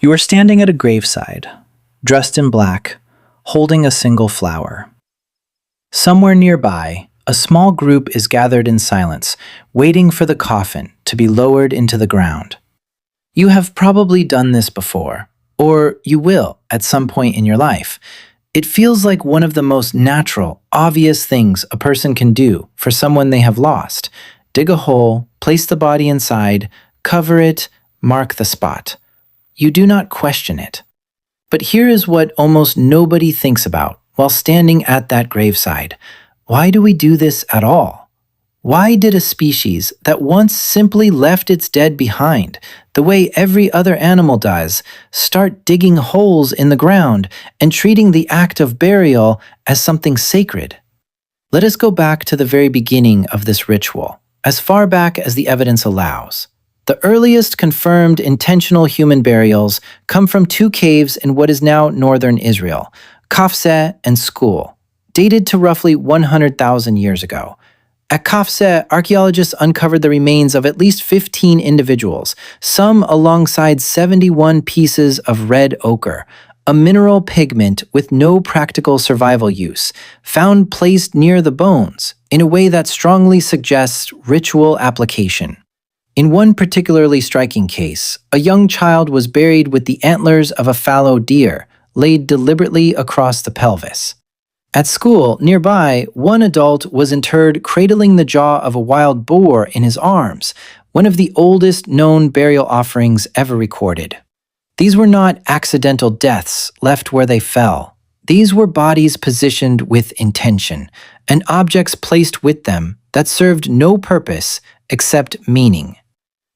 You are standing at a graveside, dressed in black, holding a single flower. Somewhere nearby, a small group is gathered in silence, waiting for the coffin to be lowered into the ground. You have probably done this before, or you will at some point in your life. It feels like one of the most natural, obvious things a person can do for someone they have lost. Dig a hole, place the body inside, cover it, mark the spot. You do not question it. But here is what almost nobody thinks about while standing at that graveside. Why do we do this at all? Why did a species that once simply left its dead behind, the way every other animal does, start digging holes in the ground and treating the act of burial as something sacred? Let us go back to the very beginning of this ritual, as far back as the evidence allows. The earliest confirmed intentional human burials come from two caves in what is now northern Israel, Qafzeh and Skhul, dated to roughly 100,000 years ago. At Qafzeh, archaeologists uncovered the remains of at least 15 individuals, some alongside 71 pieces of red ochre, a mineral pigment with no practical survival use, found placed near the bones in a way that strongly suggests ritual application. In one particularly striking case, a young child was buried with the antlers of a fallow deer laid deliberately across the pelvis. At Skhul, nearby, one adult was interred cradling the jaw of a wild boar in his arms, one of the oldest known burial offerings ever recorded. These were not accidental deaths left where they fell. These were bodies positioned with intention, and objects placed with them that served no purpose except meaning.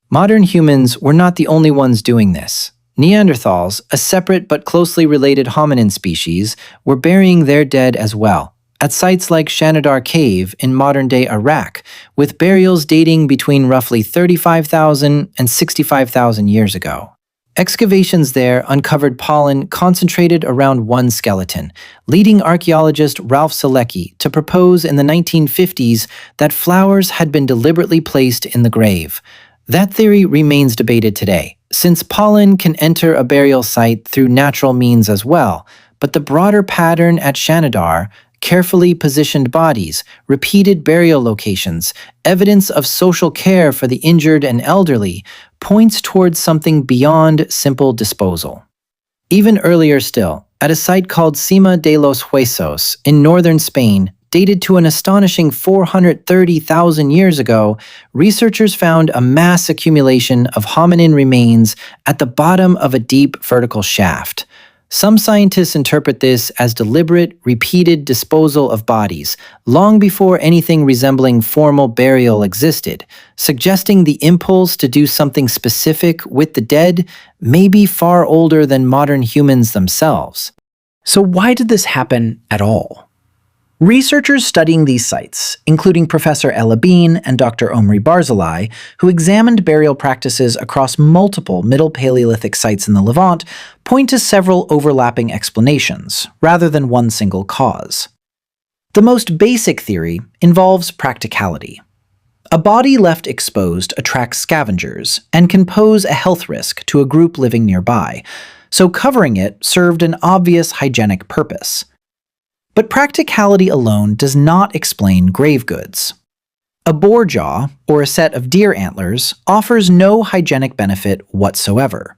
Modern humans were not the only ones doing this. Neanderthals, a separate but closely related hominin species, were burying their dead as well, at sites like Shanidar Cave in modern-day Iraq, with burials dating between roughly 35,000 and 65,000 years ago. Excavations there uncovered pollen concentrated around one skeleton, leading archaeologist Ralph Selecki to propose in the 1950s that flowers had been deliberately placed in the grave. That theory remains debated today, since pollen can enter a burial site through natural means as well, but the broader pattern at Shanidar, carefully positioned bodies, repeated burial locations, evidence of social care for the injured and elderly, points towards something beyond simple disposal. Even earlier still, at a site called Sima de los Huesos in northern Spain, dated to an astonishing 430,000 years ago, researchers found a mass accumulation of hominin remains at the bottom of a deep vertical shaft. Some scientists interpret this as deliberate, repeated disposal of bodies, long before anything resembling formal burial existed, suggesting the impulse to do something specific with the dead may be far older than modern humans themselves. So why did this happen at all? Researchers studying these sites, including Professor Ella Bean and Dr. Omri Barzilai, who examined burial practices across multiple Middle Paleolithic sites in the Levant, point to several overlapping explanations, rather than one single cause. The most basic theory involves practicality. A body left exposed attracts scavengers and can pose a health risk to a group living nearby, so covering it served an obvious hygienic purpose. But practicality alone does not explain grave goods. A boar jaw, or a set of deer antlers, offers no hygienic benefit whatsoever.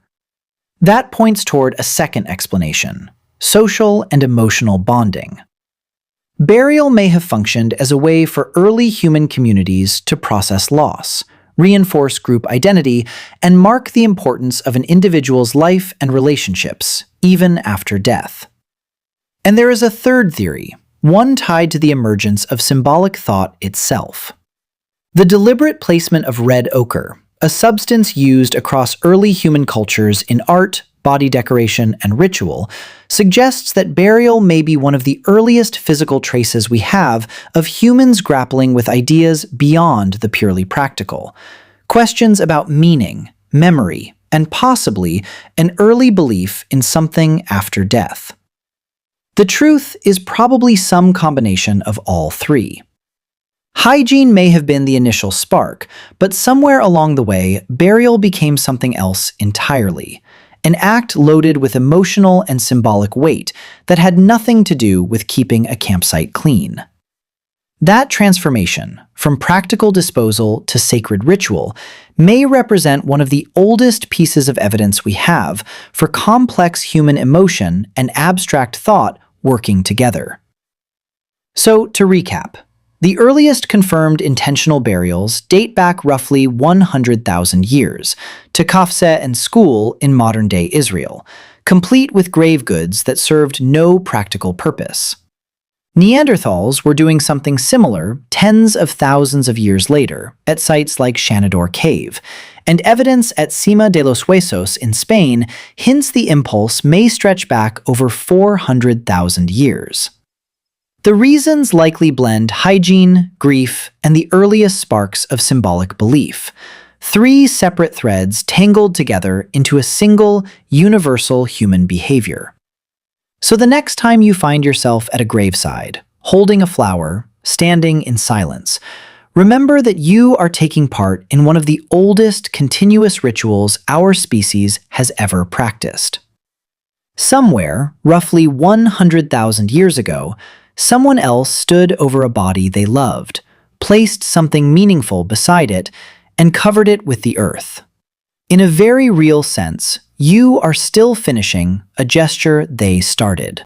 That points toward a second explanation: social and emotional bonding. Burial may have functioned as a way for early human communities to process loss, reinforce group identity, and mark the importance of an individual's life and relationships, even after death. And there is a third theory, one tied to the emergence of symbolic thought itself. The deliberate placement of red ochre, a substance used across early human cultures in art, body decoration, and ritual, suggests that burial may be one of the earliest physical traces we have of humans grappling with ideas beyond the purely practical. Questions about meaning, memory, and possibly an early belief in something after death. The truth is probably some combination of all three. Hygiene may have been the initial spark, but somewhere along the way, burial became something else entirely. an act loaded with emotional and symbolic weight that had nothing to do with keeping a campsite clean. That transformation, from practical disposal to sacred ritual, may represent one of the oldest pieces of evidence we have for complex human emotion and abstract thought working together. So, to recap, the earliest confirmed intentional burials date back roughly 100,000 years to Qafzeh and Skhul in modern-day Israel, complete with grave goods that served no practical purpose. Neanderthals were doing something similar tens of thousands of years later at sites like Shanidar Cave, and evidence at Sima de los Huesos in Spain hints the impulse may stretch back over 400,000 years. The reasons likely blend hygiene, grief, and the earliest sparks of symbolic belief, three separate threads tangled together into a single, universal human behavior. So the next time you find yourself at a graveside, holding a flower, standing in silence, remember that you are taking part in one of the oldest continuous rituals our species has ever practiced. Somewhere, roughly 100,000 years ago, someone else stood over a body they loved, placed something meaningful beside it, and covered it with the earth. In a very real sense, you are still finishing a gesture they started.